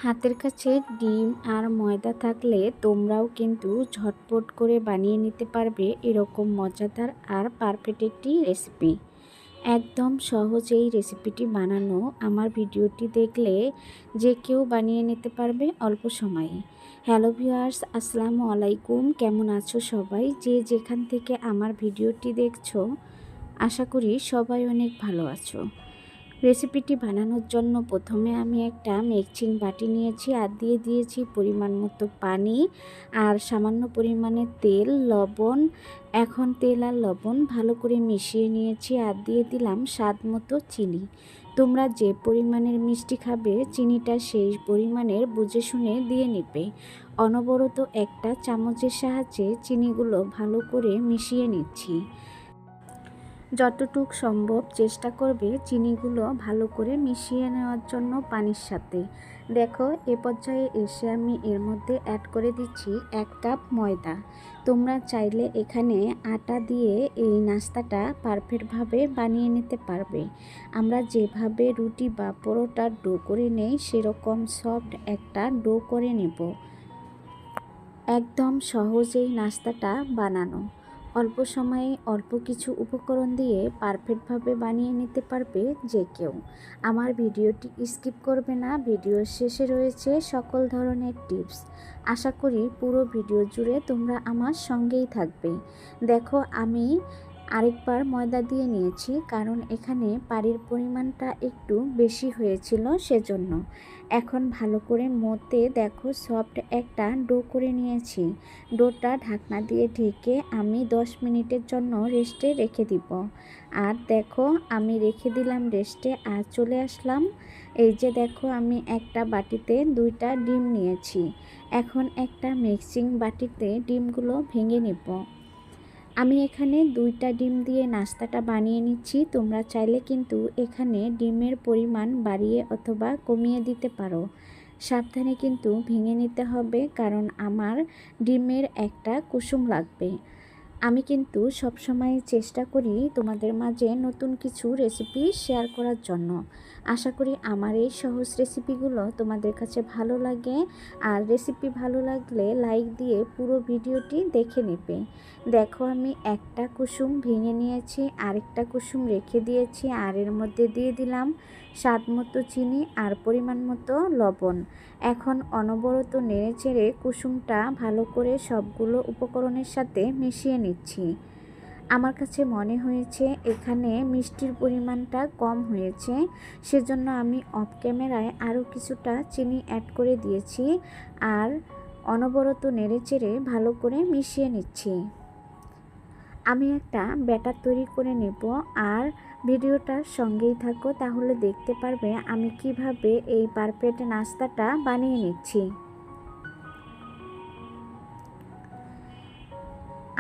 হাতের কাছে ডিম আর ময়দা থাকলে তোমরাও কিন্তু ঝটপট করে বানিয়ে নিতে পারবে এরকম মজাদার আর পারফেক্ট একটি রেসিপি। একদম সহজ এই রেসিপিটি বানানো আমার ভিডিওটি দেখলে যে কেউ বানিয়ে নিতে পারবে অল্প সময়ে। হ্যালো ভিউয়ার্স, আসসালামু আলাইকুম। কেমন আছো সবাই? যে যেখান থেকে আমার ভিডিওটি দেখছো, আশা করি সবাই অনেক ভালো আছো। রেসিপিটি বানানোর জন্য প্রথমে আমি একটা মিক্সিং বাটি নিয়েছি আর দিয়ে দিয়েছি পরিমাণ মতো পানি আর সামান্য পরিমাণে তেল, লবণ। এখন তেল আর লবণ ভালো করে মিশিয়ে নিয়েছি আর দিয়ে দিলাম স্বাদ মতো চিনি। তোমরা যে পরিমাণের মিষ্টি খাবে চিনিটা সেই পরিমাণের বুঝে শুনে দিয়ে নেবে। অনবরত একটা চামচের সাহায্যে চিনিগুলো ভালো করে মিশিয়ে নিচ্ছি। যতটুকু সম্ভব চেষ্টা করবে চিনিগুলো ভালো করে মিশিয়ে নেওয়ার জন্য পানির সাথে। দেখো এ পর্যায়ে এসে আমি এর মধ্যে অ্যাড করে দিচ্ছি 1 কাপ ময়দা। তোমরা চাইলে এখানে আটা দিয়ে এই নাস্তাটা পারফেক্টভাবে বানিয়ে নিতে পারবে। আমরা যেভাবে রুটি বা পরোটার ডো করে নেই সেরকম সফট একটা ডো করে নেব। একদম সহজ এই নাস্তাটা বানানো। অল্প সময়ে অল্প কিছু উপকরণ দিয়ে পারফেক্টভাবে বানিয়ে নিতে পারবে যে কেউ। আমার ভিডিওটি স্কিপ করবে না, ভিডিওর শেষে রয়েছে সকল ধরনের টিপস। আশা করি পুরো ভিডিও জুড়ে তোমরা আমার সঙ্গেই থাকবে। দেখো আমি আরেকবার ময়দা দিয়ে নিয়েছি, কারণ এখানে পানির পরিমাণটা একটু বেশি হয়েছিল সেজন্য। এখন ভালো করে মতে দেখো সফট একটা ডো করে নিয়েছি। ডোটা ঢাকনা দিয়ে ঢেকে আমি 10 মিনিটের জন্য রেস্টে রেখে দিব। আর দেখো আমি রেখে দিলাম রেস্টে আর চলে আসলাম। এই যে দেখো আমি একটা বাটিতে 2টা ডিম নিয়েছি। এখন একটা মিক্সিং বাটিতে ডিমগুলো ভেঙে নেব। আমি এখানে 2টা ডিম দিয়ে নাস্তাটা বানিয়ে নিচ্ছি। তোমরা চাইলে কিন্তু এখানে ডিমের পরিমাণ বাড়িয়ে অথবা কমিয়ে দিতে পারো। সাবধানে কিন্তু ভেঙে নিতে হবে, কারণ আমার ডিমের একটা কুসুম লাগবে। আমি কিন্তু সবসময় চেষ্টা করি তোমাদের মাঝে নতুন কিছু রেসিপি শেয়ার করার জন্য। আশা করি আমার এই সহজ রেসিপিগুলো তোমাদের কাছে ভালো লাগে। আর রেসিপি ভালো লাগলে লাইক দিয়ে পুরো ভিডিওটি দেখে নেবে। দেখো আমি একটা কুসুম ভেঙে নিয়েছি, আরেকটা কুসুম রেখে দিয়েছি আর এর মধ্যে দিয়ে দিলাম স্বাদ মতো চিনি আর পরিমাণ মতো লবণ। এখন অনবরত নেড়েচেড়ে কুসুমটা ভালো করে সবগুলো উপকরণের সাথে মিশিয়ে নিচ্ছি। আমার কাছে মনে হয়েছে এখানে মিষ্টির পরিমাণটা কম হয়েছে, সেজন্য আমি অফ ক্যামেরায় আরও কিছুটা চিনি অ্যাড করে দিয়েছি আর অনবরত নেড়েচেড়ে ভালো করে মিশিয়ে নিচ্ছি। আমি একটা ব্যাটার তৈরি করে নেব আর ভিডিওটার সঙ্গেই থাকো, তাহলে দেখতে পারবে আমি কিভাবে এই পারফেক্ট নাস্তাটা বানিয়ে নিচ্ছি।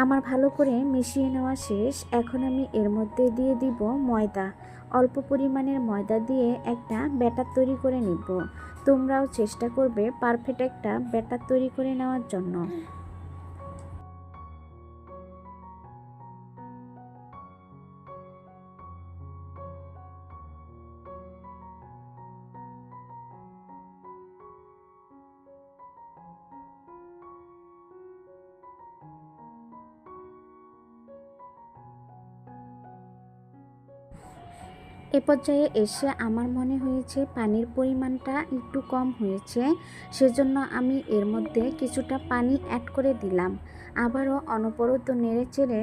আমার ভালো করে মিশিয়ে নেওয়া শেষ। এখন আমি এর মধ্যে দিয়ে দিব ময়দা। অল্প পরিমাণের ময়দা দিয়ে একটা ব্যাটার তৈরি করে নিব। তোমরাও চেষ্টা করবে পারফেক্ট একটা ব্যাটার তৈরি করে নেওয়ার জন্য। এ পর্যায়ে এসে আমার মনে হয়েছে পানির পরিমাণটা একটু কম হয়েছে, সেজন্য আমি এর মধ্যে কিছুটা পানি অ্যাড করে দিলাম। আবারও অনবরত নেড়েচেড়ে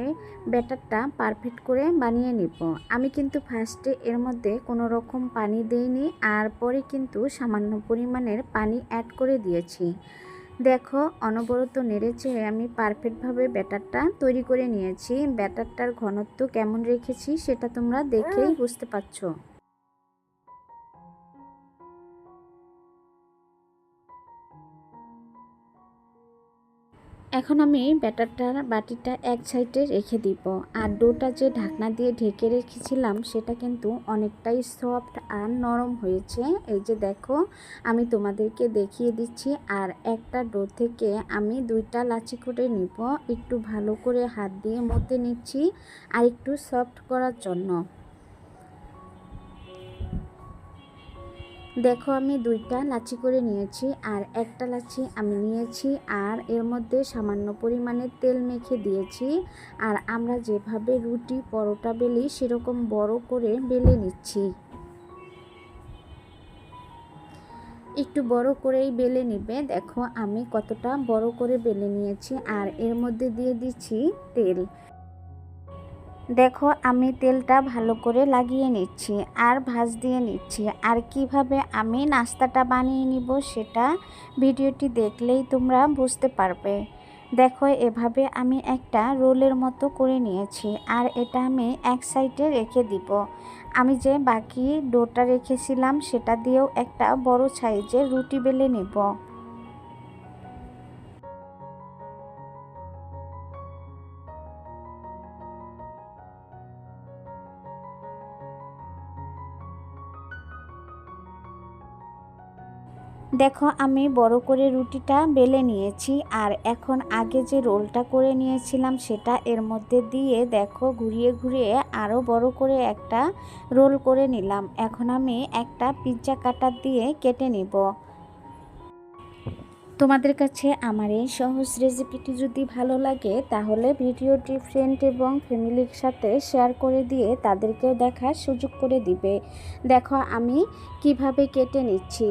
ব্যাটারটা পারফেক্ট করে বানিয়ে নিব। আমি কিন্তু ফার্স্টে এর মধ্যে কোনো রকম পানি দেইনি আর পরে কিন্তু সামান্য পরিমাণের পানি অ্যাড করে দিয়েছি। দেখো অনবরত নেড়েচেড়ে আমি পারফেক্টভাবে ব্যাটারটা তৈরি করে নিয়েছি। ব্যাটারটার ঘনত্ব কেমন রেখেছি সেটা তোমরা দেখেই বুঝতে পারছো। এখন আমি ব্যাটারটার বাটিটা এক সাইডে রেখে দিব আর ডোটা যে ঢাকনা দিয়ে ঢেকে রেখেছিলাম সেটা কিন্তু অনেকটাই সফট আর নরম হয়েছে। এই যে দেখো আমি তোমাদেরকে দেখিয়ে দিচ্ছি। আর একটা ডো থেকে আমি 2টা লাচি করে নিব, একটু ভালো করে হাত দিয়ে মথে নিচ্ছি আর একটু সফট করার জন্য। দেখো আমি 2টা লাচি করে নিয়েছি, আর একটা লাচি আমি নিয়েছি আর এর মধ্যে সামান্য পরিমাণে তেল মেখে দিয়েছি। আর আমরা যেভাবে রুটি পরোটা বেলি সেরকম বড় করে বেলে নিচ্ছি। একটু বড় করেই বেলে নিবে। দেখো আমি কতটা বড় করে বেলে নিয়েছি আর এর মধ্যে দিয়ে দিচ্ছি তেল। দেখো আমি তেলটা ভালো করে লাগিয়ে নিচ্ছি আর ভাঁজ দিয়ে নিচ্ছি। আর কিভাবে আমি নাস্তাটা বানিয়ে নিব সেটা ভিডিওটি দেখলেই তোমরা বুঝতে পারবে। দেখো এভাবে আমি একটা রোলের মতো করে নিয়েছি আর এটা আমি এক সাইডে রেখে দিব। আমি যে বাকি ডোটা রেখেছিলাম সেটা দিয়েও একটা বড় সাইজের রুটি বেলে নেব। দেখো আমি বড় করে রুটিটা বেলে নিয়েছি আর এখন আগে যে রোলটা করে নিয়েছিলাম সেটা এর মধ্যে দিয়ে দেখো ঘুরিয়ে ঘুরিয়ে আরও বড় করে একটা রোল করে নিলাম। এখন আমি একটা পিৎজা কাটার দিয়ে কেটে নিব। তোমাদের কাছে আমার এই সহজ রেসিপিটি যদি ভালো লাগে তাহলে ভিডিওটি ফ্রেন্ড এবং ফ্যামিলির সাথে শেয়ার করে দিয়ে তাদেরকেও দেখার সুযোগ করে দিবে। দেখো আমি কিভাবে কেটে নিচ্ছি।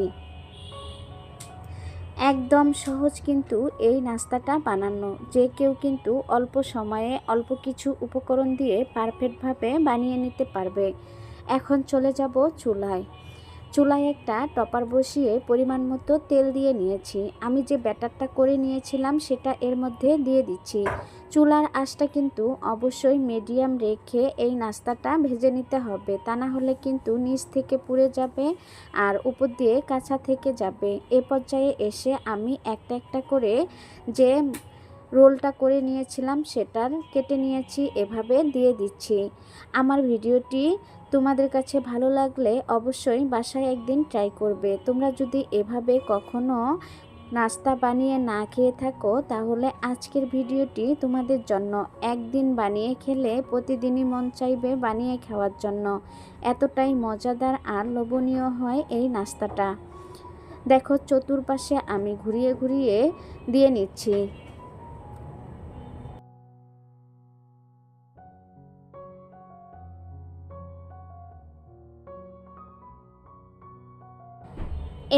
একদম সহজ কিন্তু এই নাস্তাটা বানানো, যে কেউ কিন্তু অল্প সময়ে অল্প কিছু উপকরণ দিয়ে পারফেক্টভাবে বানিয়ে নিতে পারবে। এখন চলে যাব চুলায়। চুলায় একটা টপার বসিয়ে পরিমাণ মতো তেল দিয়ে নিয়েছি। আমি যে ব্যাটারটা করে নিয়েছিলাম সেটা এর মধ্যে দিয়ে দিচ্ছি। চুলার আঁচটা কিন্তু অবশ্যই মিডিয়াম রেখে এই নাস্তাটা ভেজে নিতে হবে, তা না হলে কিন্তু নিচ থেকে পুড়ে যাবে আর উপর দিয়ে কাঁচা থেকে যাবে। এ পর্যায়ে এসে আমি একটা একটা করে যে রোলটা করে নিয়েছিলাম সেটার কেটে নিয়েছি, এভাবে দিয়ে দিচ্ছি। আমার ভিডিওটি তোমাদের কাছে ভালো লাগলে অবশ্যই বাসায় একদিন ট্রাই করবে। তোমরা যদি এভাবে কখনো নাস্তা বানিয়ে না খেয়ে থাকো তাহলে আজকের ভিডিওটি তোমাদের জন্য। একদিন বানিয়ে খেলে প্রতিদিনই মন চাইবে বানিয়ে খাওয়ার জন্য। এতটাই মজাদার আর লোভনীয় হয় এই নাস্তাটা। দেখো চতুর্পাশে আমি ঘুরিয়ে ঘুরিয়ে দিয়ে নিচ্ছি।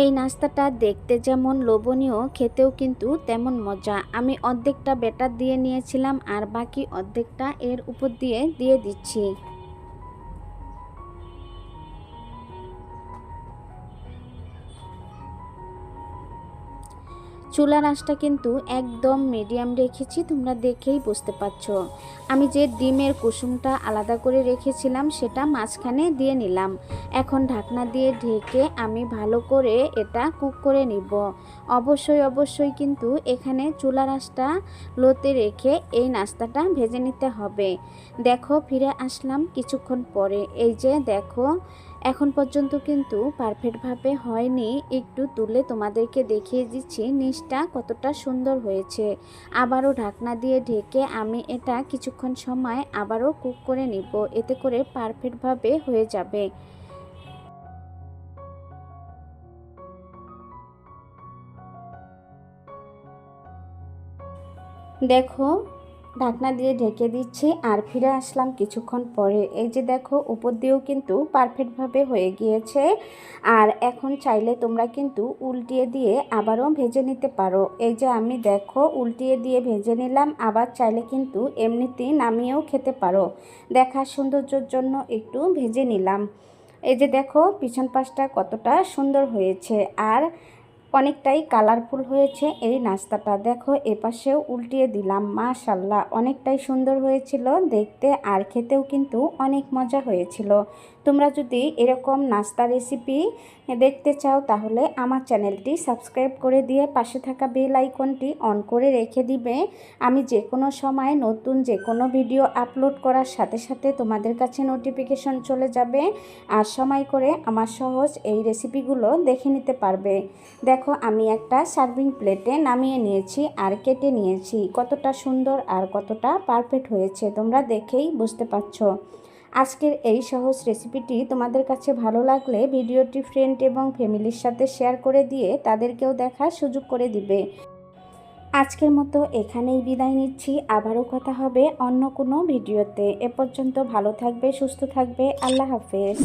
এই নাস্তাটা দেখতে যেমন লোভনীয়, খেতেও কিন্তু তেমন মজা। আমি অর্ধেকটা ব্যাটার দিয়ে নিয়েছিলাম আর বাকি অর্ধেকটা এর উপর দিয়ে দিয়ে দিচ্ছি। চুলার আঁচটা কিন্তু একদম মিডিয়াম রেখেছি, তোমরা দেখেই বুঝতে পারছো। আমি যে ডিমের কুসুমটা আলাদা করে রেখেছিলাম সেটা মাঝখানে দিয়ে নিলাম। এখন ঢাকনা দিয়ে ঢেকে আমি ভালো করে এটা কুক করে নিব। অবশ্যই কিন্তু এখানে চুলার আঁচটা লোতে রেখে এই নাস্তাটা ভেজে নিতে হবে। দেখো ফিরে আসলাম কিছুক্ষণ পরে। এই যে দেখো এখন পর্যন্ত কিন্তু পারফেক্টভাবে হয়নি, একটু তুলে তোমাদেরকে দেখিয়ে দিচ্ছি নিচটা কতটা সুন্দর হয়েছে। আবারও ঢাকনা দিয়ে ঢেকে আমি এটা কিছুক্ষণ সময় আবারও কুক করে নিব, এতে করে পারফেক্টভাবে হয়ে যাবে। দেখো ঢাকনা দিয়ে ঢেকে দিচ্ছি আর ফিরে আসলাম কিছুক্ষণ পরে। এই যে দেখো উপর দিয়েও কিন্তু পারফেক্টভাবে হয়ে গিয়েছে। আর এখন চাইলে তোমরা কিন্তু উল্টিয়ে দিয়ে আবারও ভেজে নিতে পারো। এই যে আমি দেখো উল্টিয়ে দিয়ে ভেজে নিলাম, আবার চাইলে কিন্তু এমনিতেই নামিয়েও খেতে পারো। দেখার সৌন্দর্যের জন্য একটু ভেজে নিলাম। এই যে দেখো পিছন পাশটা কতটা সুন্দর হয়েছে আর অনেকটাই কালারফুল হয়েছে এই নাস্তাটা। দেখো এপাশেও উল্টিয়ে দিলাম, মাশাআল্লাহ অনেকটাই সুন্দর হয়েছিল দেখতে আর খেতেও কিন্তু অনেক মজা হয়েছিল। তোমরা যদি এরকম নাস্তা রেসিপি দেখতে চাও তাহলে আমার চ্যানেলটি সাবস্ক্রাইব করে দিয়ে পাশে থাকা বেল আইকনটি অন করে রেখে দিবে। আমি যে কোনো সময় নতুন যে কোনো ভিডিও আপলোড করার সাথে সাথে তোমাদের কাছে নোটিফিকেশন চলে যাবে আর সময় করে আমার সহজ এই রেসিপিগুলো দেখে নিতে পারবে। দেখো আমি একটা সার্ভিং প্লেটে নামিয়ে নিয়েছি আর কেটে নিয়েছি। কতটা সুন্দর আর কতটা পারফেক্ট হয়েছে তোমরা দেখেই বুঝতে পারছো। আজকের এই সহজ রেসিপিটি তোমাদের কাছে ভালো লাগলে ভিডিওটি ফ্রেন্ড এবং ফ্যামিলির সাথে শেয়ার করে দিয়ে তাদেরকেও দেখার সুযোগ করে দিবে। আজকের মতো এখানেই বিদায় নিচ্ছি। আবারও কথা হবে অন্য কোনো ভিডিওতে। এ পর্যন্ত ভালো থাকবে, সুস্থ থাকবে। আল্লাহ হাফেজ।